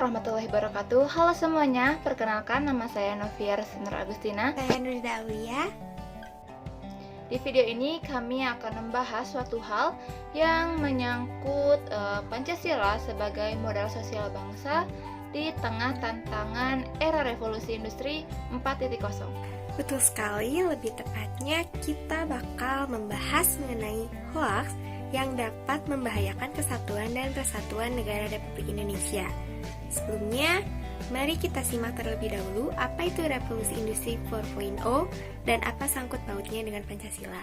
warahmatullahi wabarakatuh. Halo semuanya, perkenalkan nama saya Novia Resinur Agustina. Saya Nurida Aulia. Di video ini kami akan membahas suatu hal yang menyangkut Pancasila sebagai modal sosial bangsa di tengah tantangan era revolusi industri 4.0. Betul sekali, lebih tepatnya kita bakal membahas mengenai hoaks yang dapat membahayakan kesatuan dan persatuan negara Republik Indonesia. Sebelumnya, mari kita simak terlebih dahulu apa itu revolusi industri 4.0 dan apa sangkut pautnya dengan Pancasila.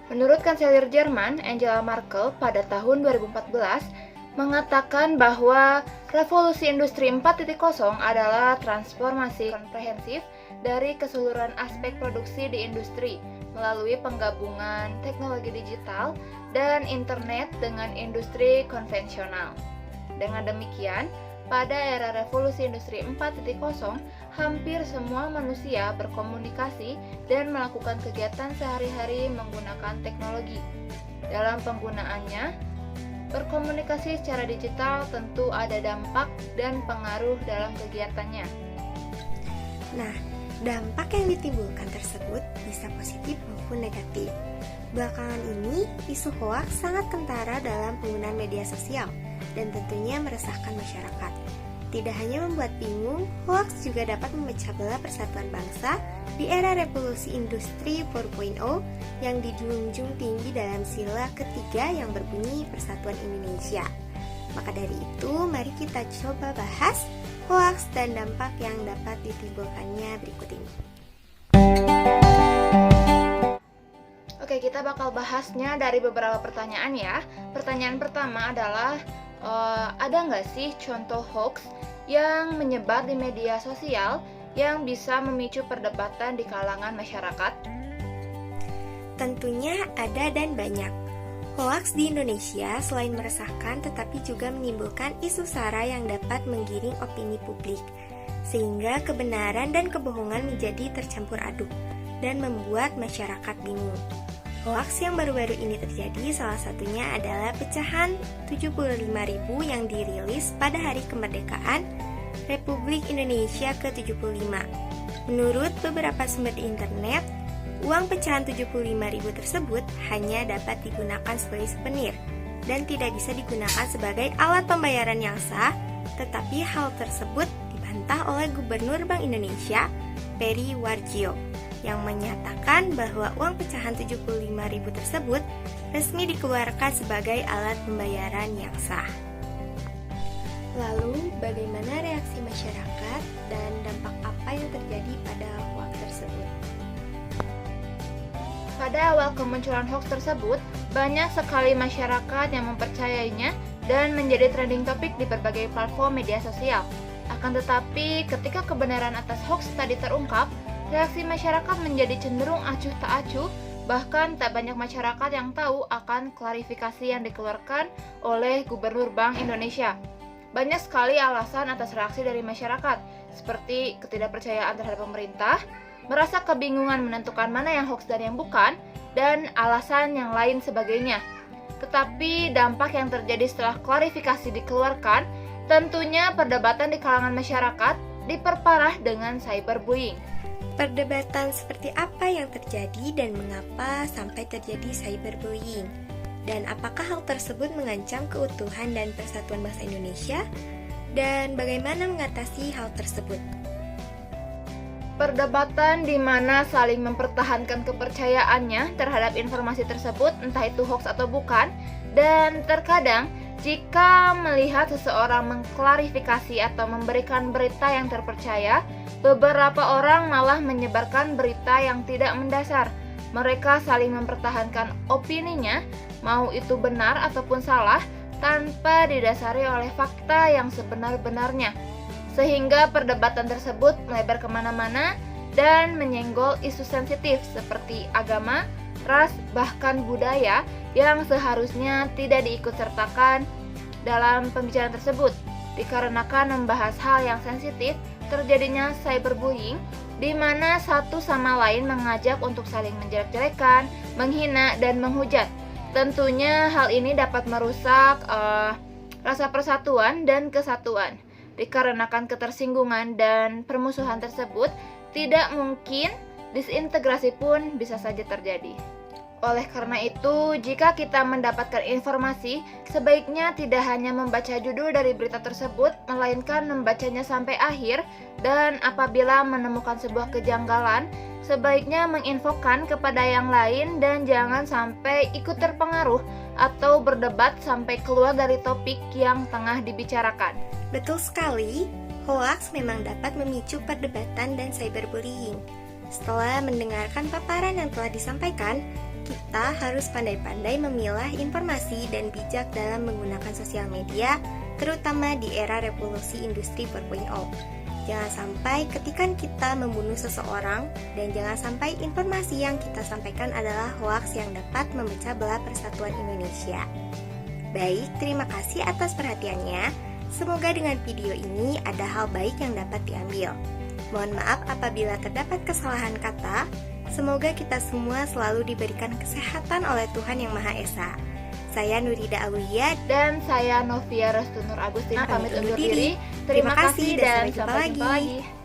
Menurut Kanselir Jerman Angela Merkel pada tahun 2014 mengatakan bahwa revolusi industri 4.0 adalah transformasi komprehensif dari keseluruhan aspek produksi di industri melalui penggabungan teknologi digital dan internet dengan industri konvensional. Dengan demikian, pada era revolusi industri 4.0, hampir semua manusia berkomunikasi dan melakukan kegiatan sehari-hari menggunakan teknologi. Dalam penggunaannya, berkomunikasi secara digital tentu ada dampak dan pengaruh dalam kegiatannya. Nah, dampak yang ditimbulkan tersebut bisa positif maupun negatif. Belakangan ini, isu hoaks sangat kentara dalam penggunaan media sosial dan tentunya meresahkan masyarakat. Tidak hanya membuat bingung, hoaks juga dapat memecah belah persatuan bangsa di era revolusi industri 4.0 yang dijunjung tinggi dalam sila ketiga yang berbunyi Persatuan Indonesia. Maka dari itu, mari kita coba bahas hoaks dan dampak yang dapat ditimbulkannya berikut ini. Oke, kita bakal bahasnya dari beberapa pertanyaan ya. Pertanyaan pertama adalah, ada nggak sih contoh hoax yang menyebar di media sosial yang bisa memicu perdebatan di kalangan masyarakat? Tentunya ada dan banyak. Hoaks di Indonesia selain meresahkan tetapi juga menimbulkan isu sara yang dapat menggiring opini publik, sehingga kebenaran dan kebohongan menjadi tercampur aduk dan membuat masyarakat bingung. Hoaks yang baru-baru ini terjadi salah satunya adalah pecahan 75.000 yang dirilis pada hari kemerdekaan Republik Indonesia ke-75. Menurut beberapa sumber di internet, uang pecahan 75.000 tersebut hanya dapat digunakan sebagai souvenir dan tidak bisa digunakan sebagai alat pembayaran yang sah, tetapi hal tersebut dibantah oleh Gubernur Bank Indonesia, Peri Warjio, yang menyatakan bahwa uang pecahan 75.000 tersebut resmi dikeluarkan sebagai alat pembayaran yang sah. Lalu, bagaimana reaksi masyarakat dan dampak apa yang terjadi pada hoaks tersebut? Pada awal kemunculan hoax tersebut, banyak sekali masyarakat yang mempercayainya dan menjadi trending topik di berbagai platform media sosial. Akan tetapi, ketika kebenaran atas hoax tadi terungkap, reaksi masyarakat menjadi cenderung acuh tak acuh, bahkan tak banyak masyarakat yang tahu akan klarifikasi yang dikeluarkan oleh Gubernur Bank Indonesia. Banyak sekali alasan atas reaksi dari masyarakat, seperti ketidakpercayaan terhadap pemerintah, merasa kebingungan menentukan mana yang hoax dan yang bukan, dan alasan yang lain sebagainya. Tetapi dampak yang terjadi setelah klarifikasi dikeluarkan, tentunya perdebatan di kalangan masyarakat diperparah dengan cyberbullying. Perdebatan seperti apa yang terjadi dan mengapa sampai terjadi cyberbullying? Dan apakah hal tersebut mengancam keutuhan dan persatuan bangsa Indonesia? Dan bagaimana mengatasi hal tersebut? Perdebatan di mana saling mempertahankan kepercayaannya terhadap informasi tersebut, entah itu hoax atau bukan, dan terkadang jika melihat seseorang mengklarifikasi atau memberikan berita yang terpercaya, beberapa orang malah menyebarkan berita yang tidak mendasar. Mereka saling mempertahankan opininya, mau itu benar ataupun salah, tanpa didasari oleh fakta yang sebenar-benarnya. Sehingga perdebatan tersebut melebar kemana-mana dan menyenggol isu sensitif seperti agama, ras, bahkan budaya yang seharusnya tidak diikutsertakan dalam pembicaraan tersebut. Dikarenakan membahas hal yang sensitif, terjadinya cyberbullying, di mana satu sama lain mengajak untuk saling menjelek-jelekan, menghina, dan menghujat. Tentunya hal ini dapat merusak rasa persatuan dan kesatuan. Dikarenakan ketersinggungan dan permusuhan tersebut, tidak mungkin disintegrasi pun bisa saja terjadi. Oleh karena itu, jika kita mendapatkan informasi, sebaiknya tidak hanya membaca judul dari berita tersebut, melainkan membacanya sampai akhir, dan apabila menemukan sebuah kejanggalan, sebaiknya menginfokan kepada yang lain dan jangan sampai ikut terpengaruh atau berdebat sampai keluar dari topik yang tengah dibicarakan. Betul sekali, hoaks memang dapat memicu perdebatan dan cyberbullying. Setelah mendengarkan paparan yang telah disampaikan, kita harus pandai-pandai memilah informasi dan bijak dalam menggunakan sosial media, terutama di era revolusi industri 4.0. Jangan sampai ketika kita membunuh seseorang, dan jangan sampai informasi yang kita sampaikan adalah hoaks yang dapat memecah belah persatuan Indonesia. Baik, terima kasih atas perhatiannya. Semoga dengan video ini ada hal baik yang dapat diambil. Mohon maaf apabila terdapat kesalahan kata. Semoga kita semua selalu diberikan kesehatan oleh Tuhan Yang Maha Esa. Saya Nurida Aulia dan saya Novia Restu Nur Agustina pamit undur diri. Terima kasih dan sampai jumpa lagi.